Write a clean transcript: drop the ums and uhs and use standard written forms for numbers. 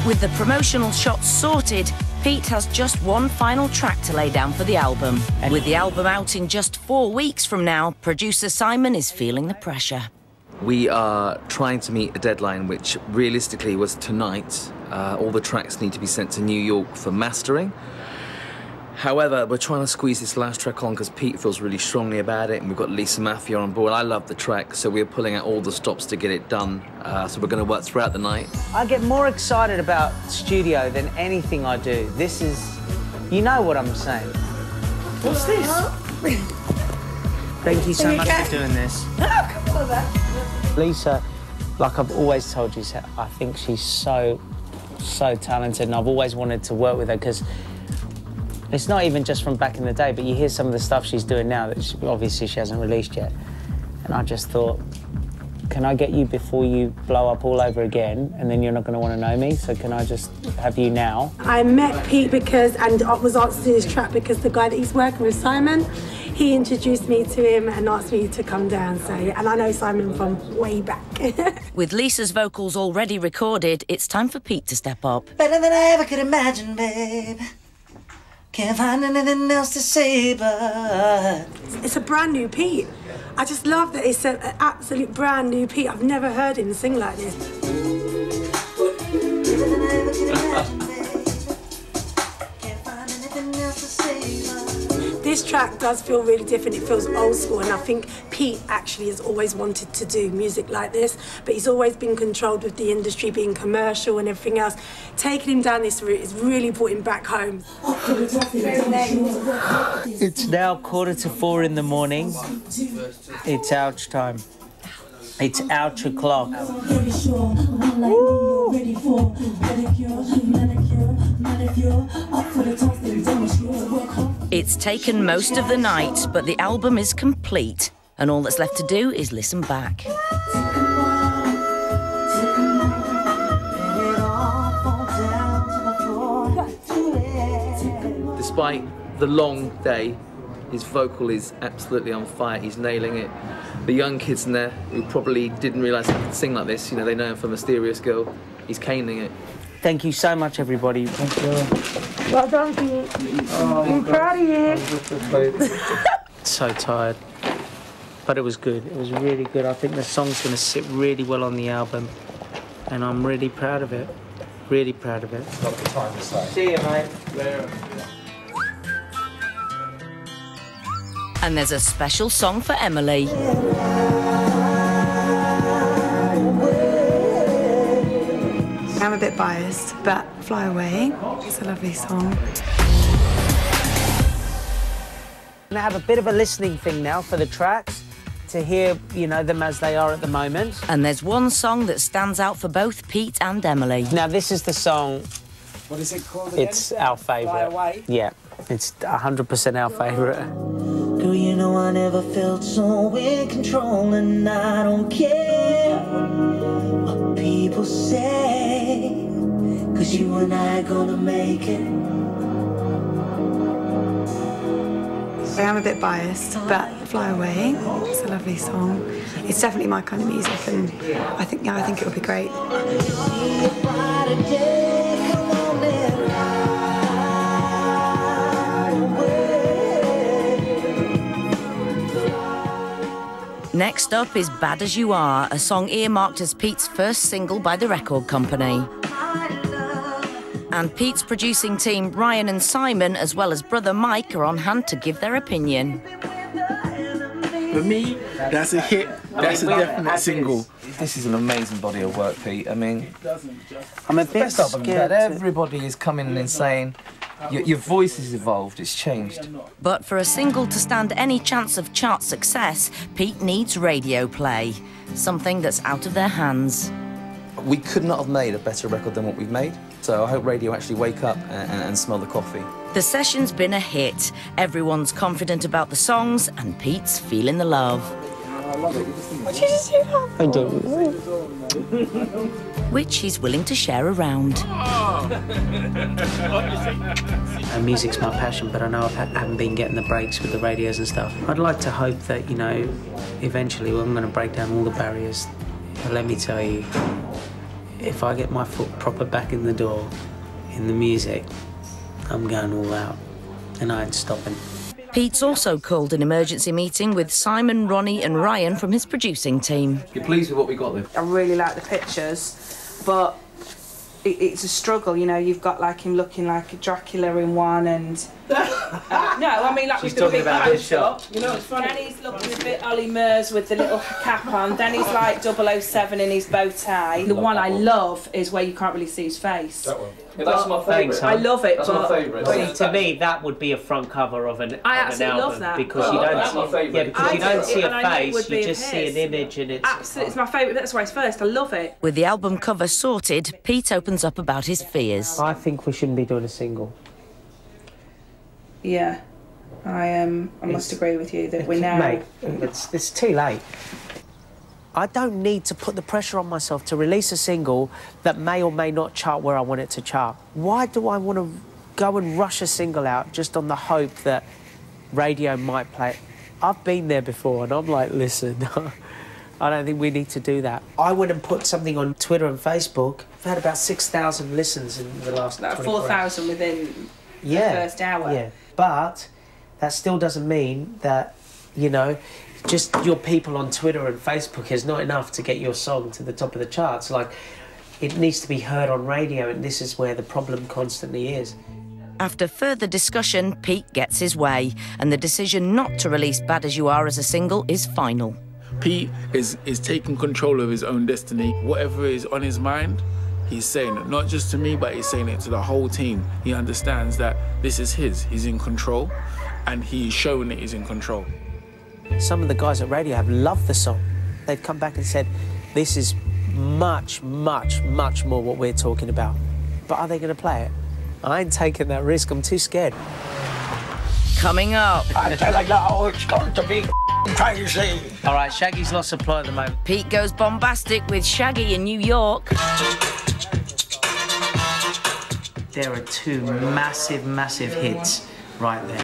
With the promotional shots sorted, Pete has just one final track to lay down for the album. And with the album out in just 4 weeks from now, producer Simon is feeling the pressure. We are trying to meet a deadline which realistically was tonight. All the tracks need to be sent to New York for mastering. However, we're trying to squeeze this last track on because Pete feels really strongly about it, and we've got Lisa Mafia on board. I love the track, so we're pulling out all the stops to get it done. So we're going to work throughout the night. I get more excited about studio than anything I do. This is... you know what I'm saying. What's this? Thank you so much for doing this. Oh, come on, man. Lisa, like I've always told you, I think she's so talented, and I've always wanted to work with her because it's not even just from back in the day, but you hear some of the stuff she's doing now that obviously she hasn't released yet. And I just thought, can I get you before you blow up all over again, and then you're not going to want to know me, so can I just have you now? I met Pete and I was asked to do this track because the guy that he's working with, Simon, he introduced me to him and asked me to come down, and I know Simon from way back. With Lisa's vocals already recorded, it's time for Pete to step up. Better than I ever could imagine, babe. Can't find anything else to say, but... It's a brand new Pete. I just love that it's an absolute brand new Pete. I've never heard him sing like this. This track does feel really different. It feels old school, and I think Pete actually has always wanted to do music like this, but he's always been controlled with the industry being commercial and everything else. Taking him down this route has really brought him back home. It's now 3:45 in the morning. It's ouch time. It's ouch o'clock. It's taken most of the night, but the album is complete, and all that's left to do is listen back. Despite the long day, his vocal is absolutely on fire. He's nailing it. The young kids in there who probably didn't realise he could sing like this, you know, they know him from Mysterious Girl. He's caning it. Thank you so much, everybody. Thank you. Well done, Pete. I'm proud of you. So tired, but it was good. It was really good. I think the song's going to sit really well on the album, and I'm really proud of it. Really proud of it. Got the time to say. See you, mate. And there's a special song for Emily. I'm a bit biased, but Fly Away, it's a lovely song. I'm going to have a bit of a listening thing now for the tracks, to hear, you know, them as they are at the moment. And there's one song that stands out for both Pete and Emily. Now, this is the song... What is it called again? It's our favourite. Fly Away? Yeah, it's 100% our favourite. Girl, you know I never felt so in control, and I don't care what people say, 'cause you and I are gonna make it. I am a bit biased, but Fly Away, it's a lovely song. It's definitely my kind of music, and I think it would be great. Next up is Bad As You Are, a song earmarked as Pete's first single by the record company. And Pete's producing team, Ryan and Simon, as well as brother Mike, are on hand to give their opinion. For me, that's a hit. That's a definite single. This is an amazing body of work, Pete. I mean, I'm a bit best album you've scared. had. Everybody is coming in and saying, your voice has evolved, it's changed. But for a single to stand any chance of chart success, Pete needs radio play, something that's out of their hands. We could not have made a better record than what we've made, so I hope radio actually wake up and smell the coffee. The session's been a hit. Everyone's confident about the songs, and Pete's feeling the love. What did you just do that? I do. Which he's willing to share around. Music's my passion, but I know I haven't been getting the breaks with the radios and stuff. I'd like to hope that, you know, eventually I'm going to break down all the barriers. But let me tell you, if I get my foot proper back in the door in the music, I'm going all out, and I ain't stopping. Pete's also called an emergency meeting with Simon, Ronnie and Ryan from his producing team. You're pleased with what we got then? I really like the pictures, but it's a struggle, you know. You've got like him looking like a Dracula in one, and no, I mean like she's with the talking big about this shot. You know, it's funny. Then he's looking a bit Ollie Murs with the little cap on. Then he's like 007 in his bow tie. The one I love is where you can't really see his face. That one. Yeah, that's my favourite. I love it. That's my favourite. To me, that would be a front cover of an album, love that. because you don't. That's my favourite. Yeah, because you don't see a and I know it face, would be you of just see his. an image, and it's Absolutely, it's my favourite. That's why it's first. I love it. With the album cover sorted, Pete opens up about his fears. I think we shouldn't be doing a single. Yeah, I must agree with you that we're now. Mate, it's too late. I don't need to put the pressure on myself to release a single that may or may not chart where I want it to chart. Why do I want to go and rush a single out just on the hope that radio might play it? I've been there before, and I'm like, listen, I don't think we need to do that. I went and put something on Twitter and Facebook. I've had about 6,000 listens in the last 24 hours. 4,000 within the first hour. Yeah, but that still doesn't mean that, you know, just your people on Twitter and Facebook is not enough to get your song to the top of the charts. Like, it needs to be heard on radio, and this is where the problem constantly is. After further discussion, Pete gets his way, and the decision not to release Bad As You Are as a single is final. Pete is taking control of his own destiny. Whatever is on his mind, he's saying it. Not just to me, but he's saying it to the whole team. He understands that this is his. He's in control, and he's showing that he's in control. Some of the guys at radio have loved the song. They've come back and said, this is much, much, much more what we're talking about. But are they going to play it? I ain't taking that risk. I'm too scared. Coming up. I tell you now, it's going to be crazy. All right, Shaggy's lost supply at the moment. Pete goes bombastic with Shaggy in New York. There are two massive, massive hits right there.